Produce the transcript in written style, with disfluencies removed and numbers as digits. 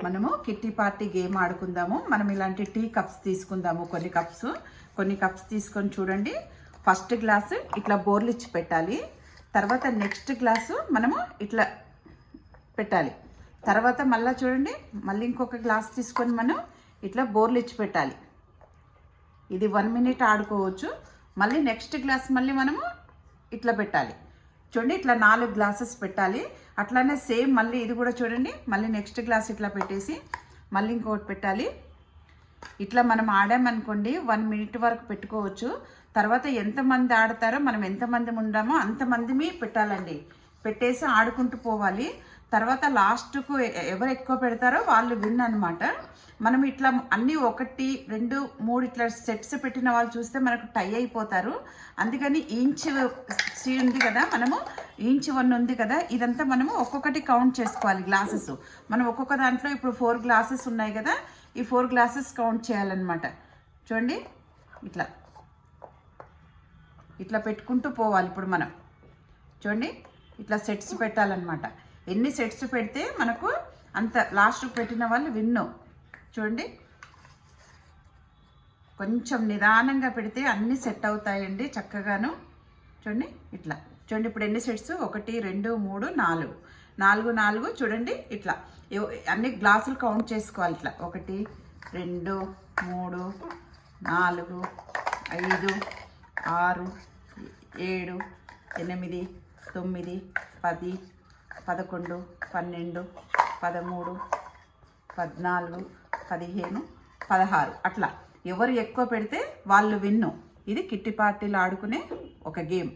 మనము kitty party game ఆడుకుందాము. మనం ఇలాంటి టీ కప్స్ తీసుకుందాము. కొన్ని కప్స్ తీసుకొని చూడండి. ఫస్ట్ గ్లాసు ఇట్లా బోర్లు ఇచ్చి పెట్టాలి. తర్వాత నెక్స్ట్ గ్లాసు మనము ఇట్లా పెట్టాలి. తర్వాత మళ్ళీ చూడండి, మళ్ళీ ఇంకొక గ్లాస్ తీసుకొని మనం ఇట్లా బోర్లు ఇచ్చి పెట్టాలి. ఇది 1 మినిట్ ఆడుకోవచ్చు. మళ్ళీ నెక్స్ట్ గ్లాస్ మళ్ళీ మనము ఇట్లా పెట్టాలి. చూడండి, ఇట్లా 4 గ్లాసెస్ పెట్టాలి. అట్లానే సేమ్ మళ్ళీ ఇది కూడా చూడండి, మళ్ళీ నెక్స్ట్ గ్లాస్ ఇట్లా పెట్టేసి మళ్ళీ ఇంకొకటి పెట్టాలి. ఇట్లా మనం ఆడామనుకోండి 1 మినిట్ వరకు పెట్టుకోవచ్చు. తర్వాత ఎంతమంది ఆడతారో, మనం ఎంతమంది ఉండామో అంతమందిని పెట్టాలండి. పెట్టేసి ఆడుకుంటూ పోవాలి. తర్వాత లాస్ట్కు ఎవరు ఎక్కువ పెడతారో వాళ్ళు విన్ అనమాట. మనం ఇట్లా అన్నీ 1, 2, 3 ఇట్లా సెట్స్ పెట్టిన వాళ్ళు చూస్తే మనకు టై అయిపోతారు. అందుకని ఇంచ్ సి ఉంది కదా, మనము ఇంచ్ 1 ఉంది కదా, ఇదంతా మనము ఒక్కొక్కటి కౌంట్ చేసుకోవాలి గ్లాసెస్. మనం ఒక్కొక్క దాంట్లో ఇప్పుడు 4 గ్లాసెస్ ఉన్నాయి కదా, ఈ 4 గ్లాసెస్ కౌంట్ చేయాలన్నమాట. చూడండి, ఇట్లా పెట్టుకుంటూ పోవాలి. ఇప్పుడు మనం చూడండి, ఇట్లా సెట్స్ పెట్టాలన్నమాట. ఎన్ని సెట్స్ పెడితే మనకు అంత లాస్ట్ పెట్టిన వాళ్ళు విన్ను. చూడండి, కొంచెం నిదానంగా పెడితే అన్నీ సెట్ అవుతాయండి చక్కగాను. చూడండి, ఇట్లా చూడండి. ఇప్పుడు ఎన్ని సెట్స్? 1, 2, 3, 4 చూడండి. ఇట్లా అన్ని గ్లాసులు కౌంట్ చేసుకోవాలి. ఇట్లా 1, 2, 3, 4, 5, 6, 7, 8, 9, 10, 11, 12, 13, 14, 15, 16 అట్లా ఎవరు ఎక్కువ పెడితే వాళ్ళు విన్ను. ఇది కిట్టి పార్టీలు ఆడుకునే ఒక గేమ్.